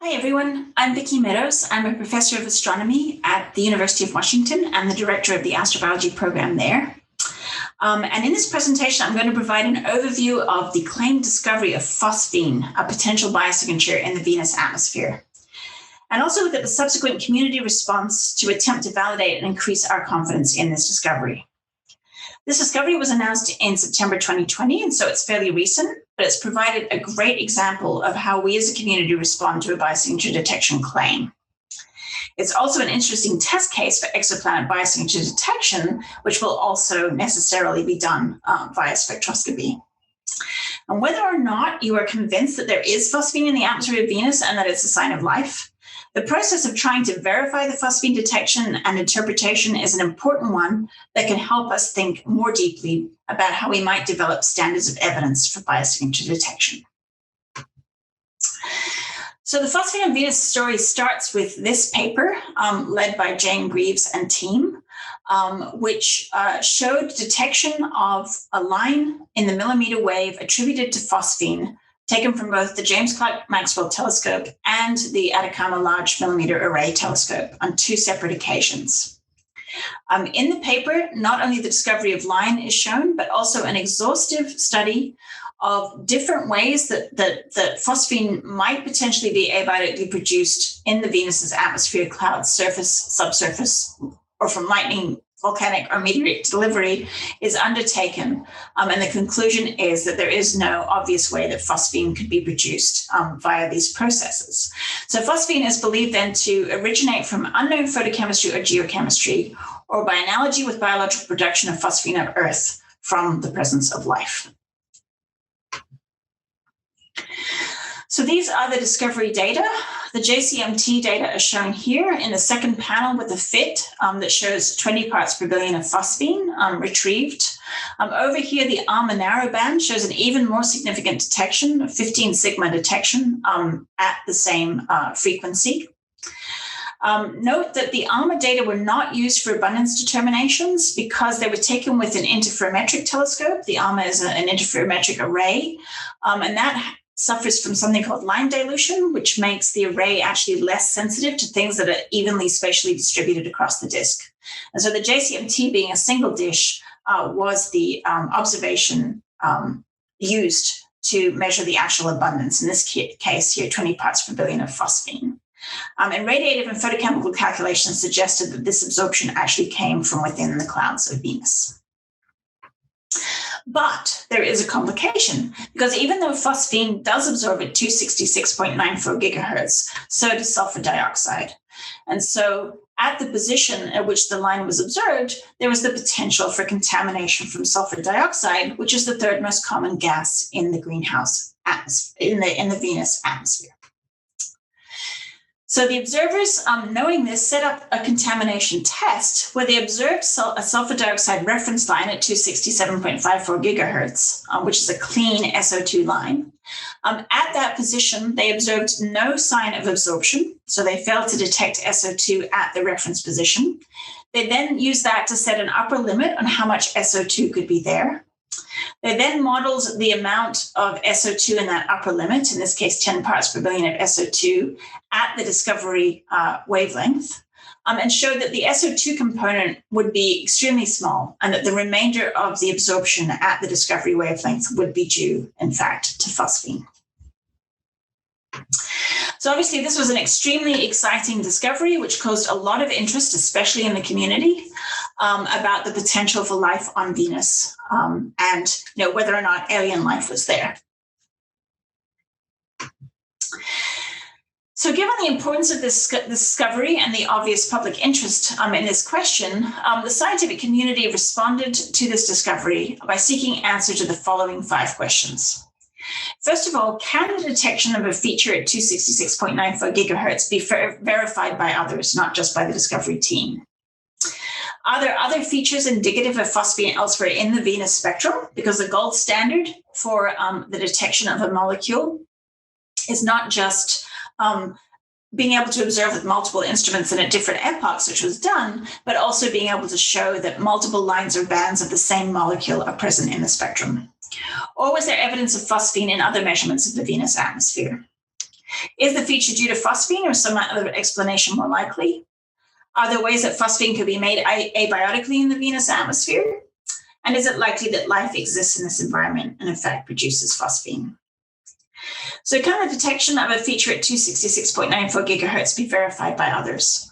Hi everyone, I'm Vicki Meadows. I'm a professor of astronomy at the University of Washington and the director of the Astrobiology program there. And in this presentation, I'm going to provide an overview of the claimed discovery of phosphine, a potential biosignature in the Venus atmosphere, and also look at the subsequent community response to attempt to validate and increase our confidence in this discovery. This discovery was announced in September 2020, and so it's fairly recent, but it's provided a great example of how we as a community respond to a biosignature detection claim. It's also an interesting test case for exoplanet biosignature detection, which will also necessarily be done via spectroscopy. And whether or not you are convinced that there is phosphine in the atmosphere of Venus and that it's a sign of life, the process of trying to verify the phosphine detection and interpretation is an important one that can help us think more deeply about how we might develop standards of evidence for biosignature detection. So the phosphine on Venus story starts with this paper led by Jane Greaves and team, which showed detection of a line in the millimeter wave attributed to phosphine taken from both the James Clerk Maxwell Telescope and the Atacama Large Millimeter Array Telescope on two separate occasions. In the paper, not only the discovery of line is shown, but also an exhaustive study of different ways that phosphine might potentially be abiotically produced in the Venus's atmosphere, cloud, surface, subsurface, or from lightning, volcanic, or meteorite delivery is undertaken. And the conclusion is that there is no obvious way that phosphine could be produced via these processes. So phosphine is believed then to originate from unknown photochemistry or geochemistry, or by analogy with biological production of phosphine on Earth from the presence of life. So these are the discovery data. The JCMT data are shown here in the second panel with a fit that shows 20 parts per billion of phosphine retrieved. Over here, the ARMA narrowband shows an even more significant detection, 15 sigma detection at the same frequency. Note that the ARMA data were not used for abundance determinations because they were taken with an interferometric telescope. The ARMA is an interferometric array, and that suffers from something called line dilution, which makes the array actually less sensitive to things that are evenly spatially distributed across the disk. And so the JCMT, being a single dish, was the observation used to measure the actual abundance, in this case here, 20 parts per billion of phosphine. And radiative and photochemical calculations suggested that this absorption actually came from within the clouds of Venus. But there is a complication, because even though phosphine does absorb at 266.94 gigahertz, so does sulfur dioxide. And so at the position at which the line was observed, there was the potential for contamination from sulfur dioxide, which is the third most common gas in the greenhouse atmosphere, in the Venus atmosphere. So the observers, knowing this, set up a contamination test where they observed a sulfur dioxide reference line at 267.54 gigahertz, which is a clean SO2 line. At that position, they observed no sign of absorption, so they failed to detect SO2 at the reference position. They then used that to set an upper limit on how much SO2 could be there. They then modeled the amount of SO2 in that upper limit, in this case 10 parts per billion of SO2, at the discovery wavelength, and showed that the SO2 component would be extremely small and that the remainder of the absorption at the discovery wavelength would be due, in fact, to phosphine. So obviously this was an extremely exciting discovery, which caused a lot of interest, especially in the community, about the potential for life on Venus and whether or not alien life was there. So given the importance of this discovery and the obvious public interest in this question, the scientific community responded to this discovery by seeking answer to the following 5 questions. First of all, can the detection of a feature at 266.94 gigahertz be verified by others, not just by the discovery team? Are there other features indicative of phosphine elsewhere in the Venus spectrum? Because the gold standard for the detection of a molecule is not just being able to observe with multiple instruments and at different epochs, which was done, but also being able to show that multiple lines or bands of the same molecule are present in the spectrum. Or was there evidence of phosphine in other measurements of the Venus atmosphere? Is the feature due to phosphine or some other explanation more likely? Are there ways that phosphine could be made abiotically in the Venus atmosphere? And is it likely that life exists in this environment and in fact produces phosphine? So can the detection of a feature at 266.94 gigahertz be verified by others?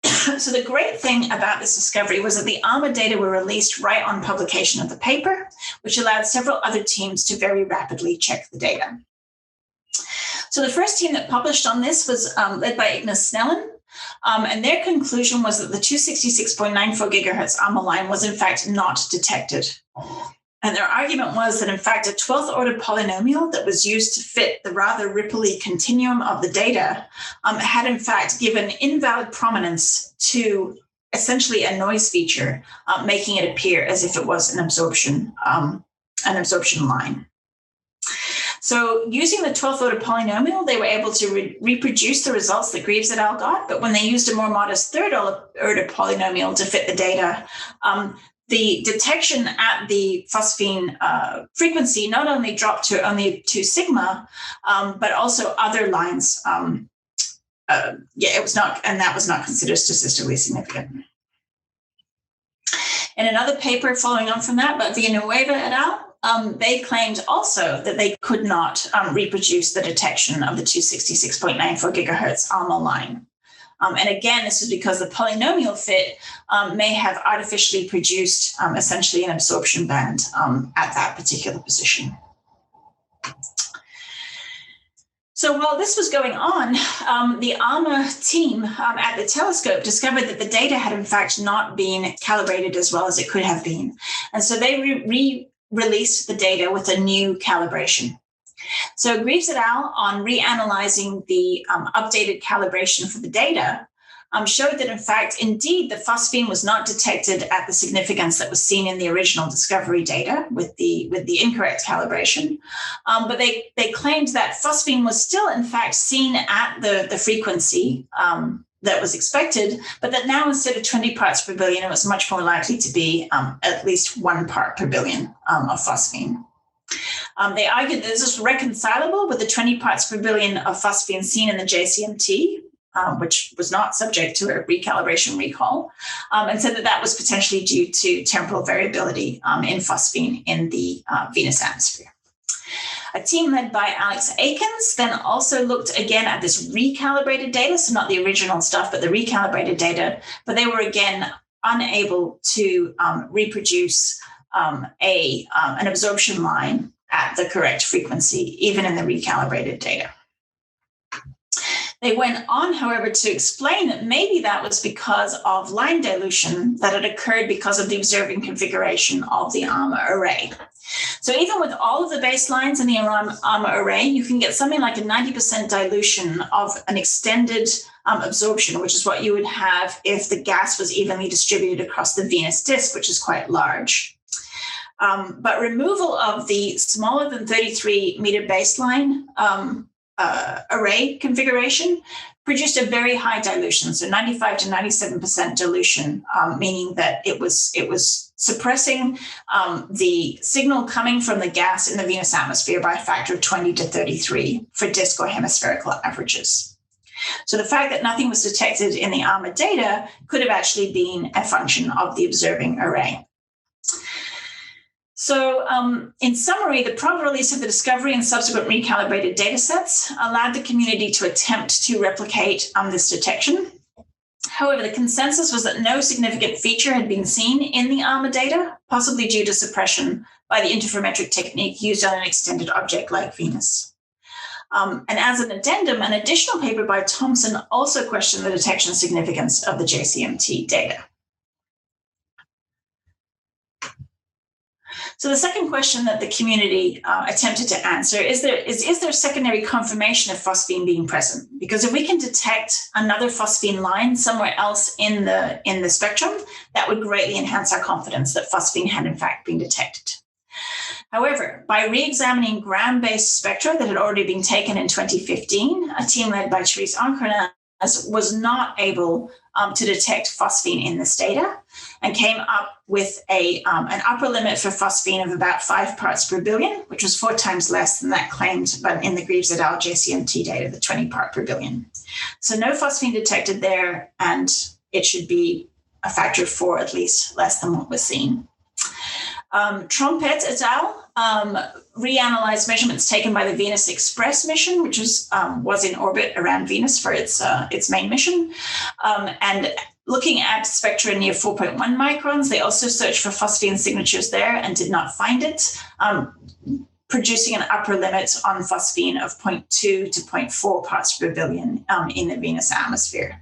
So the great thing about this discovery was that the ARMA data were released right on publication of the paper, which allowed several other teams to very rapidly check the data. So the first team that published on this was led by Ignas Snellen, and their conclusion was that the 266.94 gigahertz ARMA line was in fact not detected. And their argument was that in fact a 12th order polynomial that was used to fit the rather ripply continuum of the data had in fact given invalid prominence to essentially a noise feature, making it appear as if it was an absorption line. So using the 12th order polynomial, they were able to reproduce the results that Greaves et al. Got, but when they used a more modest 3rd order polynomial to fit the data, the detection at the phosphine frequency not only dropped to only 2 sigma, but also other lines. It was not, and that was not considered statistically significant. In another paper following on from that, but Villanueva et al., they claimed also that they could not reproduce the detection of the 266.94 gigahertz ARMA line. And again, this is because the polynomial fit may have artificially produced essentially an absorption band at that particular position. So while this was going on, the ARMA team at the telescope discovered that the data had in fact not been calibrated as well as it could have been. And so they released the data with a new calibration. So Greaves et al. On reanalyzing the updated calibration for the data showed that in fact, indeed, the phosphine was not detected at the significance that was seen in the original discovery data with the incorrect calibration. But they claimed that phosphine was still in fact seen at the frequency that was expected, but that now instead of 20 parts per billion, it was much more likely to be at least 1 part per billion of phosphine. They argued that this is reconcilable with the 20 parts per billion of phosphine seen in the JCMT, which was not subject to a recalibration recall, and said that that was potentially due to temporal variability in phosphine in the Venus atmosphere. A team led by Alex Aikens then also looked again at this recalibrated data, so not the original stuff, but the recalibrated data, but they were again unable to reproduce an absorption line at the correct frequency, even in the recalibrated data. They went on, however, to explain that maybe that was because of line dilution that had occurred because of the observing configuration of the ARMA array. So even with all of the baselines in the ARMA array, you can get something like a 90% dilution of an extended absorption, which is what you would have if the gas was evenly distributed across the Venus disk, which is quite large. But removal of the smaller than 33 meter baseline array configuration produced a very high dilution, so 95 to 97% dilution, meaning that it was suppressing the signal coming from the gas in the Venus atmosphere by a factor of 20 to 33 for disk or hemispherical averages. So the fact that nothing was detected in the ARMA data could have actually been a function of the observing array. So in summary, the prompt release of the discovery and subsequent recalibrated data sets allowed the community to attempt to replicate this detection. However, the consensus was that no significant feature had been seen in the ARMA data, possibly due to suppression by the interferometric technique used on an extended object like Venus. And as an addendum, an additional paper by Thompson also questioned the detection significance of the JCMT data. So the second question that the community attempted to answer is there secondary confirmation of phosphine being present? Because if we can detect another phosphine line somewhere else in the spectrum, that would greatly enhance our confidence that phosphine had in fact been detected. However, by re-examining gram-based spectra that had already been taken in 2015, a team led by Therese Ankerna was not able to detect phosphine in this data, and came up with an upper limit for phosphine of about 5 parts per billion, which was 4 times less than that claimed but in the Greaves et al. JCMT data, the 20 part per billion. So no phosphine detected there, and it should be a factor of 4 at least less than what was seen. Trompet et al. Reanalyzed measurements taken by the Venus Express mission, which was in orbit around Venus for its main mission, and looking at spectra near 4.1 microns, they also searched for phosphine signatures there and did not find it, producing an upper limit on phosphine of 0.2 to 0.4 parts per billion in the Venus atmosphere.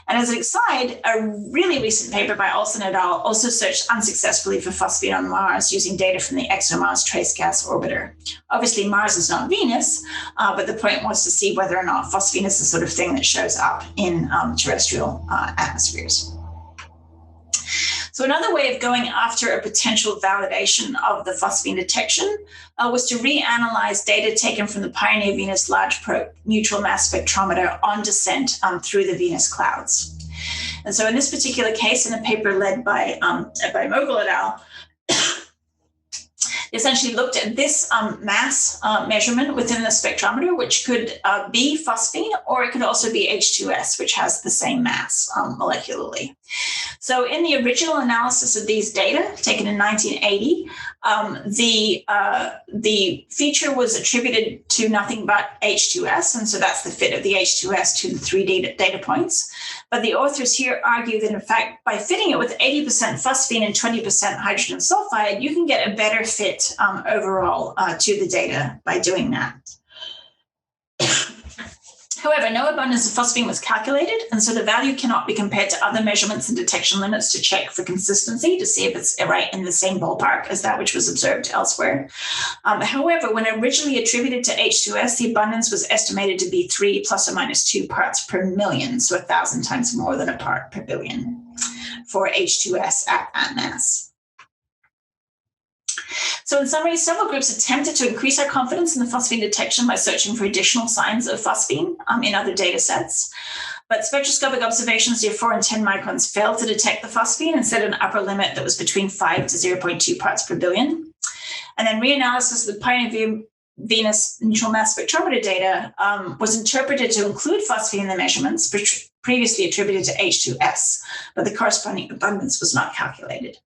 And as an aside, a really recent paper by Olsen et al. Also searched unsuccessfully for phosphine on Mars using data from the ExoMars Trace Gas Orbiter. Obviously, Mars is not Venus, but the point was to see whether or not phosphine is the sort of thing that shows up in terrestrial atmospheres. So another way of going after a potential validation of the phosphine detection was to reanalyze data taken from the Pioneer Venus Large Probe Neutral Mass Spectrometer on descent through the Venus clouds. And so in this particular case, in a paper led by Mogul et al., essentially looked at this mass measurement within the spectrometer, which could be phosphine, or it could also be H2S, which has the same mass molecularly. So in the original analysis of these data, taken in 1980, the feature was attributed to nothing but H2S, and so that's the fit of the H2S to the 3 data points. But the authors here argue that, in fact, by fitting it with 80% phosphine and 20% hydrogen sulfide, you can get a better fit overall to the data by doing that. However, no abundance of phosphine was calculated, and so the value cannot be compared to other measurements and detection limits to check for consistency, to see if it's right in the same ballpark as that which was observed elsewhere. However, when originally attributed to H2S, the abundance was estimated to be 3 plus or minus 2 parts per million, so 1,000 times more than a part per billion for H2S at that mass. So in summary, several groups attempted to increase our confidence in the phosphine detection by searching for additional signs of phosphine in other data sets. But spectroscopic observations near 4 and 10 microns failed to detect the phosphine and set an upper limit that was between 5 to 0.2 parts per billion. And then reanalysis of the Pioneer Venus neutral mass spectrometer data was interpreted to include phosphine in the measurements previously attributed to H2S, but the corresponding abundance was not calculated.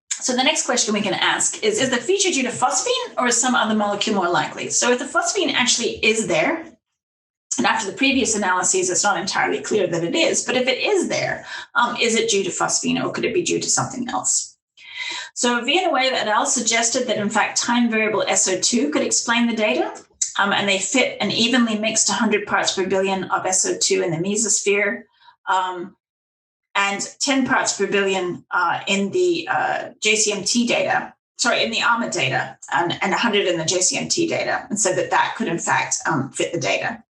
So the next question we can ask is the feature due to phosphine or is some other molecule more likely? So if the phosphine actually is there, and after the previous analyses, it's not entirely clear that it is, but if it is there, is it due to phosphine or could it be due to something else? So Villanueva et al. Suggested that in fact time variable SO2 could explain the data, and they fit an evenly mixed 100 parts per billion of SO2 in the mesosphere, and 10 parts per billion in the JCMT data, in the ARMA data, and 100 in the JCMT data, and said that could in fact fit the data.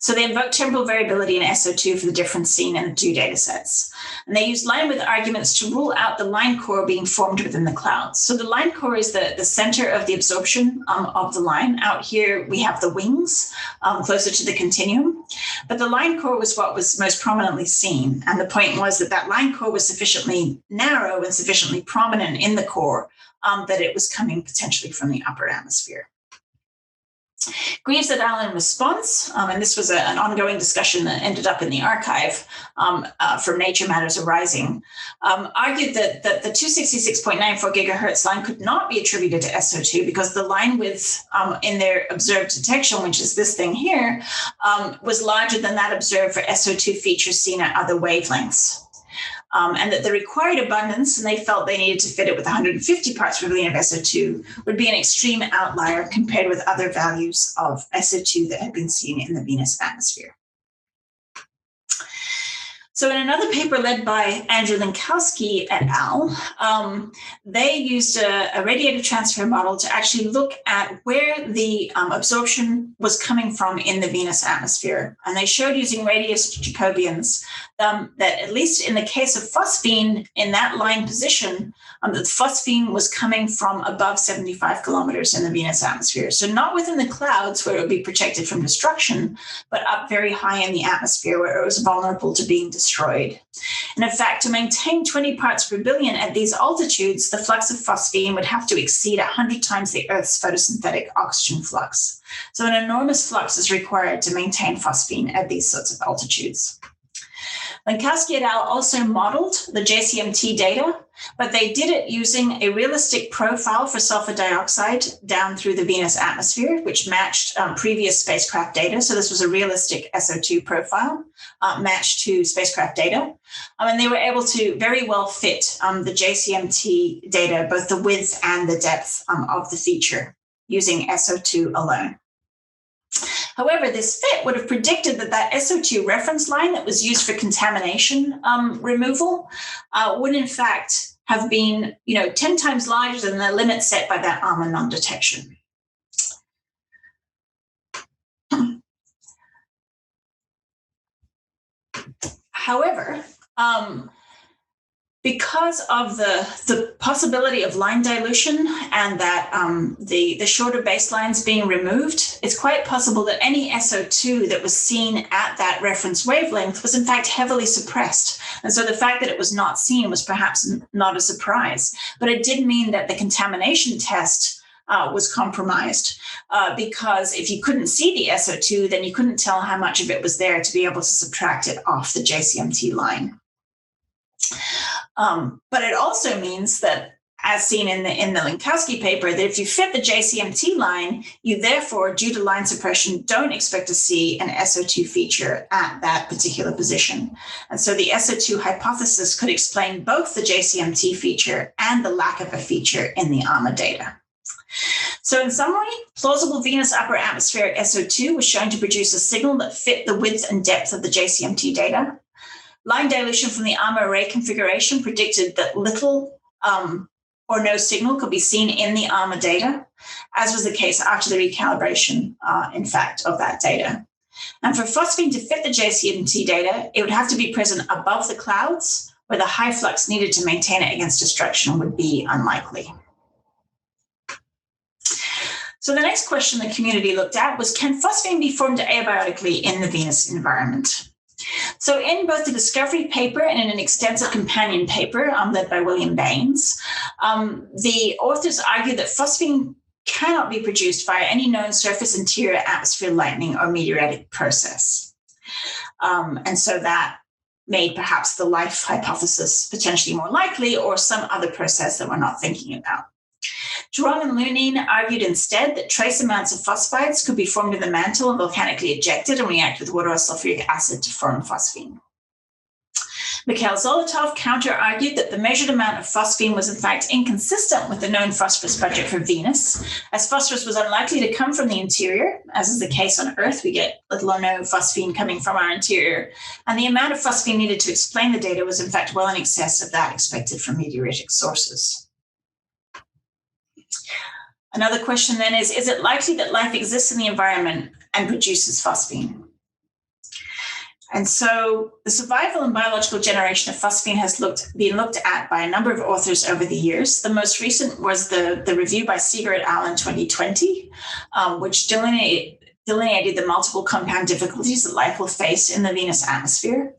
So they invoked temporal variability in SO2 for the difference seen in the 2 data sets. And they used line width arguments to rule out the line core being formed within the clouds. So the line core is the center of the absorption of the line. Out here, we have the wings closer to the continuum. But the line core was what was most prominently seen. And the point was that line core was sufficiently narrow and sufficiently prominent in the core that it was coming potentially from the upper atmosphere. Greaves et al. In response, and this was an ongoing discussion that ended up in the archive from Nature Matters Arising, argued that the 266.94 gigahertz line could not be attributed to SO2 because the line width in their observed detection, which is this thing here, was larger than that observed for SO2 features seen at other wavelengths. And that the required abundance, and they felt they needed to fit it with 150 parts per billion of SO2, would be an extreme outlier compared with other values of SO2 that had been seen in the Venus atmosphere. So in another paper led by Andrew Linkowski et al., they used a radiative transfer model to actually look at where the absorption was coming from in the Venus atmosphere. And they showed using radius Jacobians that at least in the case of phosphine, in that line position, the phosphine was coming from above 75 kilometers in the Venus atmosphere. So not within the clouds where it would be protected from destruction, but up very high in the atmosphere where it was vulnerable to being destroyed. And in fact, to maintain 20 parts per billion at these altitudes, the flux of phosphine would have to exceed 100 times the Earth's photosynthetic oxygen flux. So an enormous flux is required to maintain phosphine at these sorts of altitudes. Lankowski et al. Also modeled the JCMT data, but they did it using a realistic profile for sulfur dioxide down through the Venus atmosphere, which matched previous spacecraft data. So this was a realistic SO2 profile matched to spacecraft data. And they were able to very well fit the JCMT data, both the width and the depth of the feature using SO2 alone. However, this fit would have predicted that that SO2 reference line that was used for contamination removal would in fact have been 10 times larger than the limit set by that ARMA non-detection. However, because of the possibility of line dilution and that the shorter baselines being removed, it's quite possible that any SO2 that was seen at that reference wavelength was in fact heavily suppressed. And so the fact that it was not seen was perhaps not a surprise, but it did mean that the contamination test was compromised because if you couldn't see the SO2, then you couldn't tell how much of it was there to be able to subtract it off the JCMT line. But it also means that, as seen in the Lankowski paper, that if you fit the JCMT line, you therefore, due to line suppression, don't expect to see an SO2 feature at that particular position. And so the SO2 hypothesis could explain both the JCMT feature and the lack of a feature in the ARMA data. So in summary, plausible Venus upper atmospheric SO2 was shown to produce a signal that fit the width and depth of the JCMT data. Line dilution from the ARMA array configuration predicted that little or no signal could be seen in the ARMA data, as was the case after the recalibration, in fact, of that data. And for phosphine to fit the JCMT data, it would have to be present above the clouds, where the high flux needed to maintain it against destruction would be unlikely. So the next question the community looked at was, can phosphine be formed abiotically in the Venus environment? So in both the discovery paper and in an extensive companion paper led by William Baines, the authors argue that phosphine cannot be produced via any known surface interior atmosphere lightning or meteoritic process. And so that made perhaps the life hypothesis potentially more likely, or some other process that we're not thinking about. Jerome and Lunine argued instead that trace amounts of phosphides could be formed in the mantle and volcanically ejected and react with water or sulfuric acid to form phosphine. Mikhail Zolotov counter-argued that the measured amount of phosphine was in fact inconsistent with the known phosphorus budget for Venus, as phosphorus was unlikely to come from the interior, as is the case on Earth. We get little or no phosphine coming from our interior, and the amount of phosphine needed to explain the data was in fact well in excess of that expected from meteoritic sources. Another question then is it likely that life exists in the environment and produces phosphine? And so the survival and biological generation of phosphine has been looked at by a number of authors over the years. The most recent was the review by Seeger et al. In 2020, which delineated the multiple compound difficulties that life will face in the Venus atmosphere.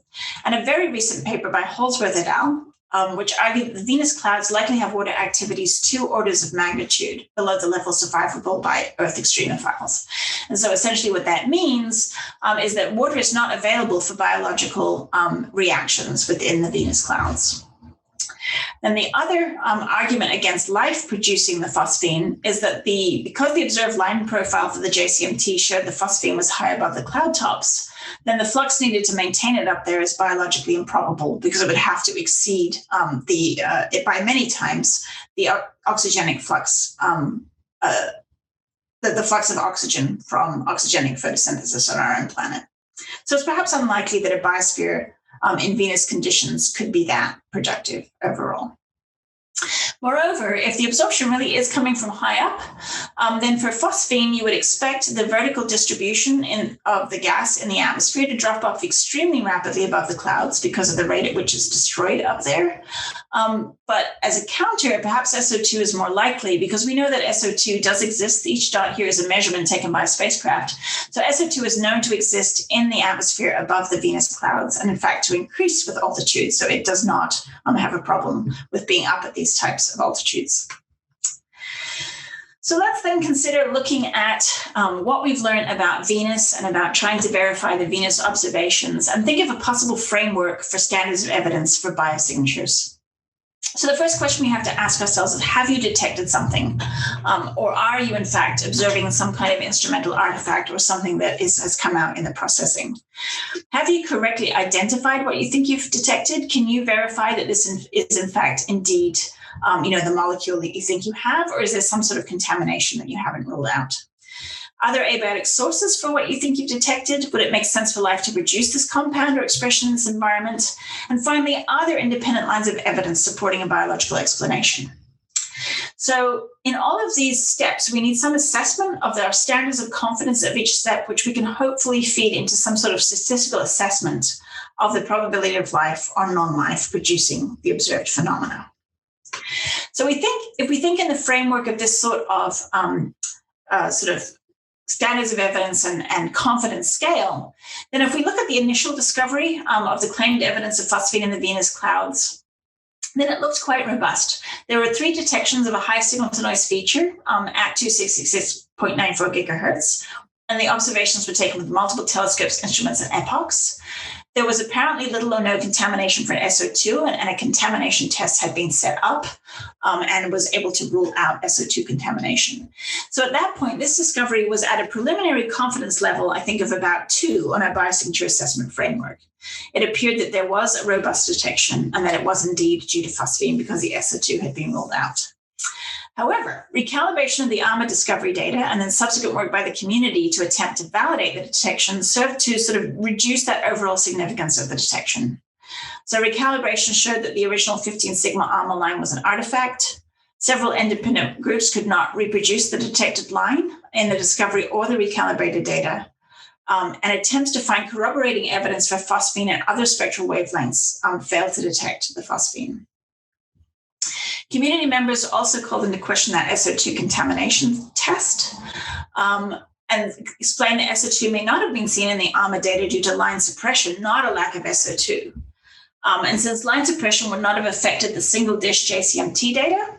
And a very recent paper by Holsworth et al., which argued that the Venus clouds likely have water activities 2 orders of magnitude below the level survivable by Earth extremophiles. And so essentially what that means is that water is not available for biological reactions within the Venus clouds. Then the other argument against life producing the phosphine is that because the observed line profile for the JCMT showed the phosphine was high above the cloud tops, then the flux needed to maintain it up there is biologically improbable because it would have to exceed it by many times the oxygenic flux, the flux of oxygen from oxygenic photosynthesis on our own planet. So it's perhaps unlikely that a biosphere in Venus conditions could be that productive overall. Moreover, if the absorption really is coming from high up, then for phosphine, you would expect the vertical distribution of the gas in the atmosphere to drop off extremely rapidly above the clouds because of the rate at which it's destroyed up there. But as a counter, perhaps SO2 is more likely because we know that SO2 does exist. Each dot here is a measurement taken by a spacecraft. So SO2 is known to exist in the atmosphere above the Venus clouds, and in fact to increase with altitude. So it does not have a problem with being up at these types of altitudes. So let's then consider looking at what we've learned about Venus and about trying to verify the Venus observations and think of a possible framework for standards of evidence for biosignatures. So the first question we have to ask ourselves is, have you detected something? Or are you, in fact, observing some kind of instrumental artifact or something that has come out in the processing? Have you correctly identified what you think you've detected? Can you verify that this is, in fact, indeed the molecule that you think you have, or is there some sort of contamination that you haven't ruled out? Are there abiotic sources for what you think you've detected? Would it make sense for life to produce this compound or expression in this environment? And finally, are there independent lines of evidence supporting a biological explanation? So in all of these steps, we need some assessment of our standards of confidence of each step, which we can hopefully feed into some sort of statistical assessment of the probability of life or non-life producing the observed phenomena. So if we think in the framework of this sort of standards of evidence and confidence scale, then if we look at the initial discovery of the claimed evidence of phosphine in the Venus clouds, then it looks quite robust. There were 3 detections of a high signal-to-noise feature at 266.94 gigahertz, and the observations were taken with multiple telescopes, instruments, and epochs. There was apparently little or no contamination for SO2, and a contamination test had been set up and was able to rule out SO2 contamination. So at that point, this discovery was at a preliminary confidence level, I think, of about 2 on our biosignature assessment framework. It appeared that there was a robust detection and that it was indeed due to phosphine because the SO2 had been ruled out. However, recalibration of the ARMA discovery data and then subsequent work by the community to attempt to validate the detection served to sort of reduce that overall significance of the detection. So recalibration showed that the original 15 sigma ARMA line was an artifact. Several independent groups could not reproduce the detected line in the discovery or the recalibrated data. And attempts to find corroborating evidence for phosphine at other spectral wavelengths failed to detect the phosphine. Community members also called into question that SO2 contamination test and explained that SO2 may not have been seen in the ARMA data due to line suppression, not a lack of SO2. And since line suppression would not have affected the single dish JCMT data,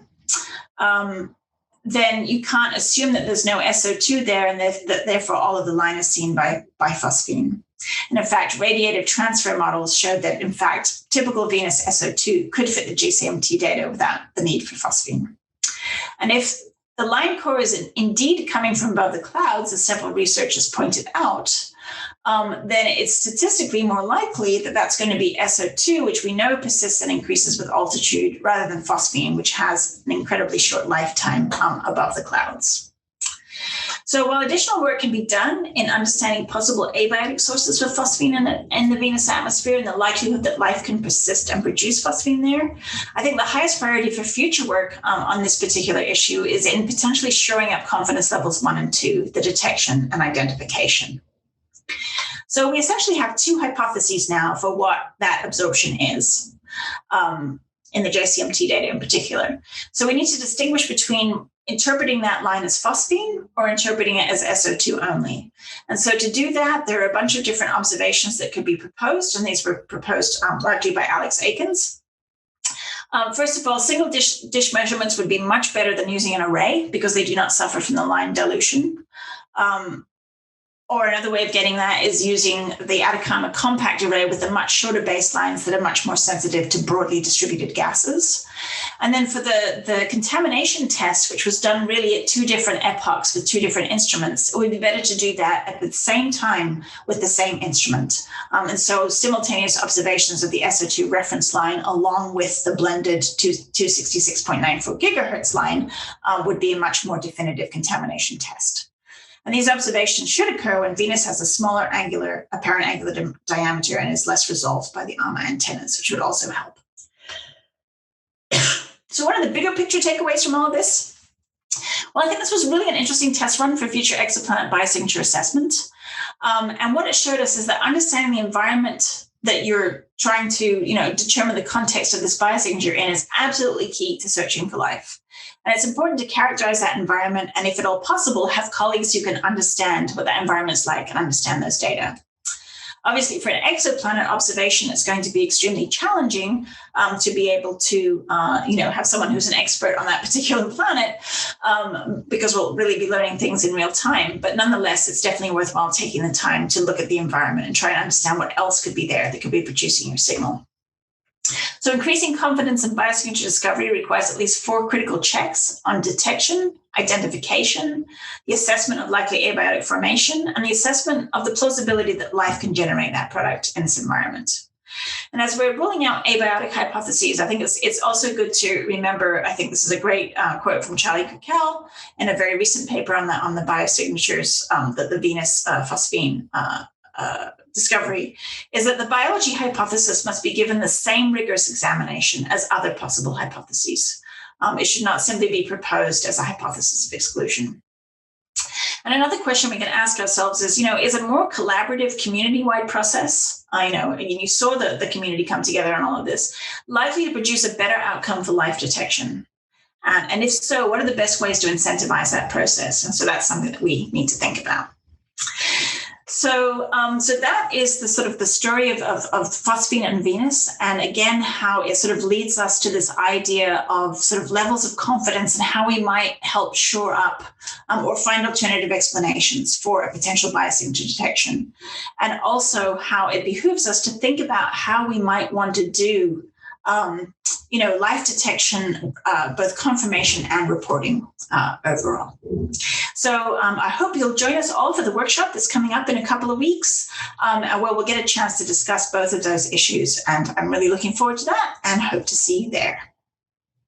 then you can't assume that there's no SO2 there and that therefore all of the line is seen by phosphine. And in fact, radiative transfer models showed that, in fact, typical Venus SO2 could fit the GCMT data without the need for phosphine. And if the line core is indeed coming from above the clouds, as several researchers pointed out, then it's statistically more likely that that's going to be SO2, which we know persists and increases with altitude, rather than phosphine, which has an incredibly short lifetime above the clouds. So while additional work can be done in understanding possible abiotic sources for phosphine in the Venus atmosphere and the likelihood that life can persist and produce phosphine there, I think the highest priority for future work on this particular issue is in potentially shoring up confidence levels 1 and 2, the detection and identification. So we essentially have 2 hypotheses now for what that absorption is in the JCMT data in particular. So we need to distinguish between interpreting that line as phosphine or interpreting it as SO2 only. And so to do that, there are a bunch of different observations that could be proposed, and these were proposed largely by Alex Aikens. First of all, single dish measurements would be much better than using an array because they do not suffer from the line dilution. Or another way of getting that is using the Atacama compact array with the much shorter baselines that are much more sensitive to broadly distributed gases. And then for the contamination test, which was done really at 2 different epochs with 2 different instruments, it would be better to do that at the same time with the same instrument. And so simultaneous observations of the SO2 reference line along with the blended 266.94 gigahertz line would be a much more definitive contamination test. And these observations should occur when Venus has a smaller apparent angular diameter and is less resolved by the ARMA antennas, which would also help. So what are the bigger picture takeaways from all of this? Well, I think this was really an interesting test run for future exoplanet biosignature assessment. And what it showed us is that understanding the environment that you're trying to, determine the context of this biosignature in is absolutely key to searching for life. And it's important to characterize that environment, and if at all possible, have colleagues who can understand what that environment's like and understand those data. Obviously, for an exoplanet observation, it's going to be extremely challenging to be able to, have someone who's an expert on that particular planet, because we'll really be learning things in real time. But nonetheless, it's definitely worthwhile taking the time to look at the environment and try to understand what else could be there that could be producing your signal. So increasing confidence in biosignature discovery requires at least 4 critical checks on detection, identification, the assessment of likely abiotic formation, and the assessment of the plausibility that life can generate that product in its environment. And as we're ruling out abiotic hypotheses, I think it's also good to remember, I think this is a great quote from Charlie Kukel in a very recent paper on the biosignatures, the Venus phosphine discovery, is that the biology hypothesis must be given the same rigorous examination as other possible hypotheses. It should not simply be proposed as a hypothesis of exclusion. And another question we can ask ourselves is, is a more collaborative community-wide process, you saw the community come together on all of this, likely to produce a better outcome for life detection? And if so, what are the best ways to incentivize that process? And so that's something that we need to think about. So that is the sort of the story of Phosphine and Venus, and again, how it sort of leads us to this idea of sort of levels of confidence and how we might help shore up or find alternative explanations for a potential biosignature detection, and also how it behooves us to think about how we might want to do life detection, both confirmation and reporting overall. So I hope you'll join us all for the workshop that's coming up in a couple of weeks, where we'll get a chance to discuss both of those issues. And I'm really looking forward to that and hope to see you there.